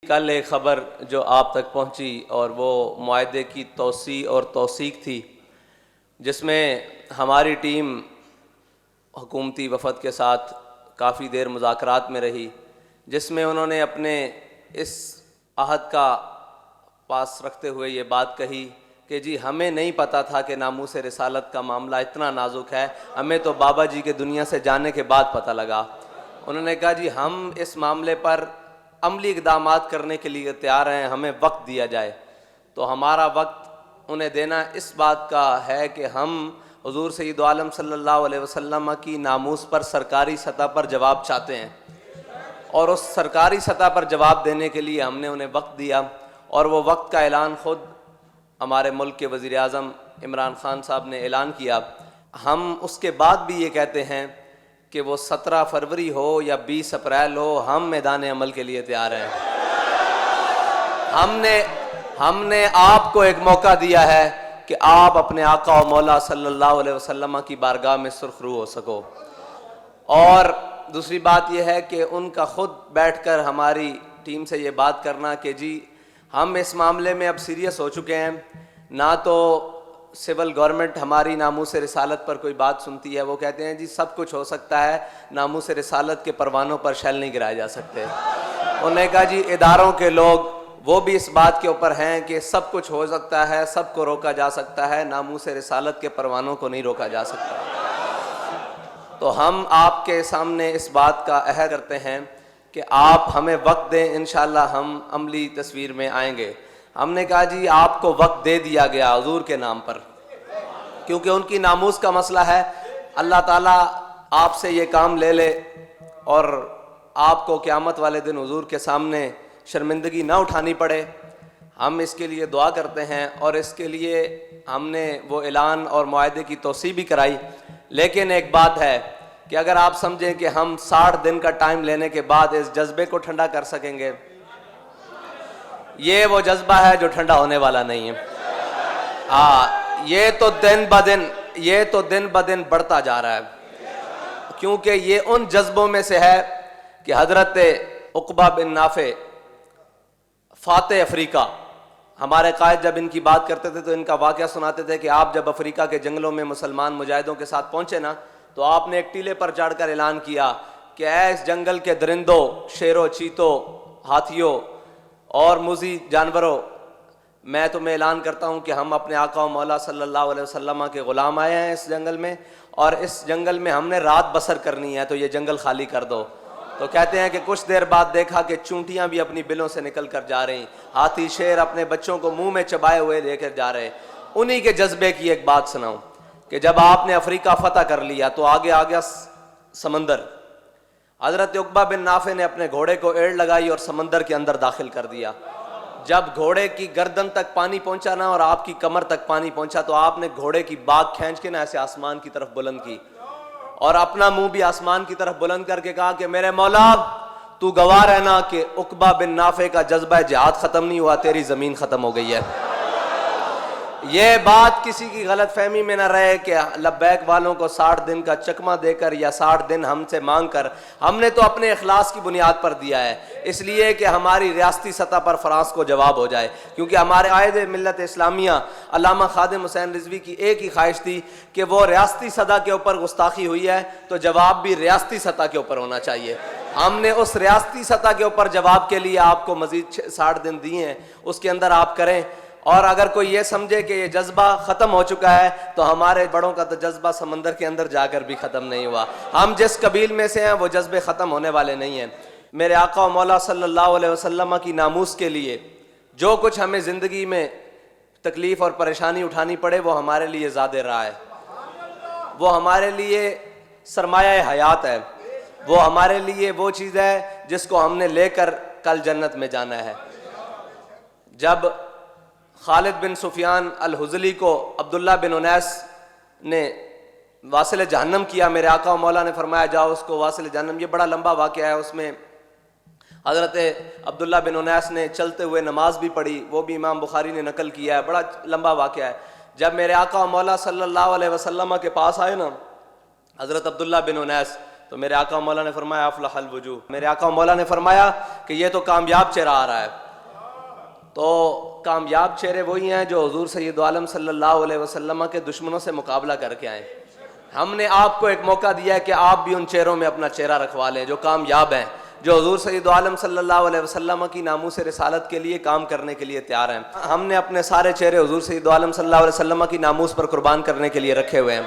کل ایک خبر جو آپ تک پہنچی اور وہ معاہدے کی توسیع اور توثیق تھی، جس میں ہماری ٹیم حکومتی وفد کے ساتھ کافی دیر مذاکرات میں رہی، جس میں انہوں نے اپنے اس عہد کا پاس رکھتے ہوئے یہ بات کہی کہ جی ہمیں نہیں پتہ تھا کہ ناموس رسالت کا معاملہ اتنا نازک ہے، ہمیں تو بابا جی کے دنیا سے جانے کے بعد پتہ لگا۔ انہوں نے کہا جی ہم اس معاملے پر عملی اقدامات کرنے کے لیے تیار ہیں، ہمیں وقت دیا جائے۔ تو ہمارا وقت انہیں دینا اس بات کا ہے کہ ہم حضور سید عالم صلی اللہ علیہ وسلم کی ناموس پر سرکاری سطح پر جواب چاہتے ہیں، اور اس سرکاری سطح پر جواب دینے کے لیے ہم نے انہیں وقت دیا، اور وہ وقت کا اعلان خود ہمارے ملک کے وزیر اعظم عمران خان صاحب نے اعلان کیا۔ ہم اس کے بعد بھی یہ کہتے ہیں کہ وہ 17 فروری ہو یا 20 اپریل ہو، ہم میدان عمل کے لیے تیار ہیں۔ ہم نے آپ کو ایک موقع دیا ہے کہ آپ اپنے آقا و مولا صلی اللہ علیہ وسلم کی بارگاہ میں سرخرو ہو سکو، اور دوسری بات یہ ہے کہ ان کا خود بیٹھ کر ہماری ٹیم سے یہ بات کرنا کہ جی ہم اس معاملے میں اب سیریس ہو چکے ہیں، نہ تو سول گورنمنٹ ہماری ناموس رسالت پر کوئی بات سنتی ہے، وہ کہتے ہیں جی سب کچھ ہو سکتا ہے، ناموس رسالت کے پروانوں پر شیل نہیں گرائے جا سکتے۔ انہوں نے کہا جی اداروں کے لوگ وہ بھی اس بات کے اوپر ہیں کہ سب کچھ ہو سکتا ہے، سب کو روکا جا سکتا ہے، ناموس رسالت کے پروانوں کو نہیں روکا جا سکتا۔ تو ہم آپ کے سامنے اس بات کا عہد کرتے ہیں کہ آپ ہمیں وقت دیں، انشاءاللہ ہم عملی تصویر میں آئیں گے۔ ہم نے کہا جی آپ کو وقت دے دیا گیا حضور کے نام پر، کیونکہ ان کی ناموس کا مسئلہ ہے، اللہ تعالیٰ آپ سے یہ کام لے لے اور آپ کو قیامت والے دن حضور کے سامنے شرمندگی نہ اٹھانی پڑے۔ ہم اس کے لیے دعا کرتے ہیں، اور اس کے لیے ہم نے وہ اعلان اور معاہدے کی توسیع بھی کرائی۔ لیکن ایک بات ہے کہ اگر آپ سمجھیں کہ ہم 60 دن کا ٹائم لینے کے بعد اس جذبے کو ٹھنڈا کر سکیں گے، یہ وہ جذبہ ہے جو ٹھنڈا ہونے والا نہیں ہے۔ یہ تو دن بدن بڑھتا جا رہا ہے، کیونکہ یہ ان جذبوں میں سے ہے کہ حضرت عقبہ بن نافع فاتح افریقہ، ہمارے قائد جب ان کی بات کرتے تھے تو ان کا واقعہ سناتے تھے کہ آپ جب افریقہ کے جنگلوں میں مسلمان مجاہدوں کے ساتھ پہنچے نا، تو آپ نے ایک ٹیلے پر چڑھ کر اعلان کیا کہ اے اس جنگل کے درندوں، شیروں، چیتوں، ہاتھیوں اور موذی جانوروں، میں تمہیں اعلان کرتا ہوں کہ ہم اپنے آقا و مولا صلی اللہ علیہ وسلم کے غلام آئے ہیں اس جنگل میں، اور اس جنگل میں ہم نے رات بسر کرنی ہے، تو یہ جنگل خالی کر دو۔ تو کہتے ہیں کہ کچھ دیر بعد دیکھا کہ چونٹیاں بھی اپنی بلوں سے نکل کر جا رہی، ہاتھی شیر اپنے بچوں کو منہ میں چبائے ہوئے لے کر جا رہے۔ انہی کے جذبے کی ایک بات سناؤں کہ جب آپ نے افریقہ فتح کر لیا تو آگے آ گیا سمندر۔ حضرت عقبہ بن نافع نے اپنے گھوڑے کو ایڑ لگائی اور سمندر کے اندر داخل کر دیا۔ جب گھوڑے کی گردن تک پانی پہنچا نا اور آپ کی کمر تک پانی پہنچا، تو آپ نے گھوڑے کی باگ کھینچ کے نا ایسے آسمان کی طرف بلند کی، اور اپنا منہ بھی آسمان کی طرف بلند کر کے کہا کہ میرے مولا تو گواہ رہنا کہ عقبہ بن نافع کا جذبہ جہاد ختم نہیں ہوا، تیری زمین ختم ہو گئی ہے۔ یہ بات کسی کی غلط فہمی میں نہ رہے کہ لبیک والوں کو 60 دن کا چکمہ دے کر یا 60 دن ہم سے مانگ کر، ہم نے تو اپنے اخلاص کی بنیاد پر دیا ہے، اس لیے کہ ہماری ریاستی سطح پر فرانس کو جواب ہو جائے، کیونکہ ہمارے قائد ملت اسلامیہ علامہ خادم حسین رضوی کی ایک ہی خواہش تھی کہ وہ ریاستی سطح کے اوپر گستاخی ہوئی ہے تو جواب بھی ریاستی سطح کے اوپر ہونا چاہیے۔ ہم نے اس ریاستی سطح کے اوپر جواب کے لیے آپ کو مزید 60 دن دیے ہیں، اس کے اندر آپ کریں، اور اگر کوئی یہ سمجھے کہ یہ جذبہ ختم ہو چکا ہے تو ہمارے بڑوں کا تو جذبہ سمندر کے اندر جا کر بھی ختم نہیں ہوا۔ ہم جس قبیل میں سے ہیں وہ جذبے ختم ہونے والے نہیں ہیں۔ میرے آقا و مولا صلی اللہ علیہ وسلم کی ناموس کے لیے جو کچھ ہمیں زندگی میں تکلیف اور پریشانی اٹھانی پڑے وہ ہمارے لیے زیادہ راہ ہے، وہ ہمارے لیے سرمایہ حیات ہے، وہ ہمارے لیے وہ چیز ہے جس کو ہم نے لے کر کل جنت میں جانا ہے۔ جب خالد بن سفیان الحزلی کو عبداللہ بن انیس نے واصل جہنم کیا، میرے آقا و مولا نے فرمایا جاؤ اس کو واصل جہنم۔ یہ بڑا لمبا واقعہ ہے، اس میں حضرت عبداللہ بن انیس نے چلتے ہوئے نماز بھی پڑھی، وہ بھی امام بخاری نے نقل کیا ہے، بڑا لمبا واقعہ ہے۔ جب میرے آقا و مولا صلی اللہ علیہ وسلم کے پاس آئے نا حضرت عبداللہ بن انیس، تو میرے آقا و مولا نے فرمایا افلح الوجوہ، میرے آقا و مولا نے فرمایا کہ یہ تو کامیاب چہرہ آ رہا ہے۔ تو کامیاب چہرے وہی ہیں جو حضور سید عالم صلی اللہ علیہ وسلم کے دشمنوں سے مقابلہ کر کے آئیں۔ ہم نے آپ کو ایک موقع دیا ہے کہ آپ بھی ان چہروں میں اپنا چہرہ رکھوا لیں جو کامیاب ہیں، جو حضور سید عالم صلی اللہ علیہ وسلم کی ناموس رسالت کے لیے کام کرنے کے لیے تیار ہیں۔ ہم نے اپنے سارے چہرے حضور سید عالم صلی اللہ علیہ وسلم کی ناموس پر قربان کرنے کے لیے رکھے ہوئے ہیں۔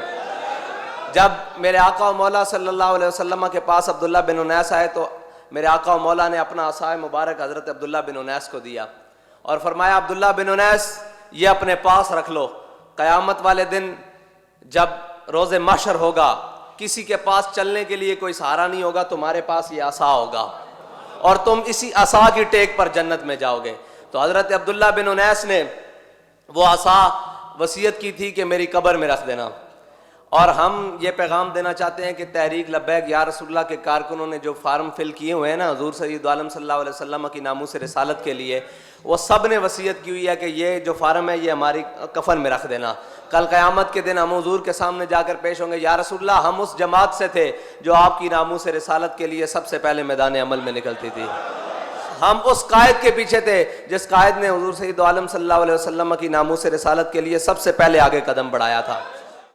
جب میرے آقا و مولا صلی اللہ علیہ وسلم کے پاس عبداللہ بن انیس آئے تو میرے آقا و مولا نے اپنا عصا مبارک حضرت عبداللہ بن انیس کو دیا اور فرمایا عبداللہ بن انیس یہ اپنے پاس رکھ لو، قیامت والے دن جب روز محشر ہوگا کسی کے پاس چلنے کے لیے کوئی سہارا نہیں ہوگا، تمہارے پاس یہ عصا ہوگا اور تم اسی عصا کی ٹیک پر جنت میں جاؤ گے۔ تو حضرت عبداللہ بن انیس نے وہ عصا وصیت کی تھی کہ میری قبر میں رکھ دینا۔ اور ہم یہ پیغام دینا چاہتے ہیں کہ تحریک لبیک یا رسول اللہ کے کارکنوں نے جو فارم فل کیے ہوئے ہیں نا حضور سید عالم صلی اللہ علیہ وسلم کی ناموس رسالت کے لیے، وہ سب نے وصیت کی ہوئی ہے کہ یہ جو فارم ہے یہ ہماری کفن میں رکھ دینا۔ کل قیامت کے دن ہم حضور کے سامنے جا کر پیش ہوں گے، یا رسول اللہ ہم اس جماعت سے تھے جو آپ کی ناموس رسالت کے لیے سب سے پہلے میدان عمل میں نکلتی تھی۔ ہم اس قائد کے پیچھے تھے جس قائد نے حضور سید عالم صلی اللہ علیہ وسلم کی ناموس رسالت کے لیے سب سے پہلے آگے قدم بڑھایا تھا۔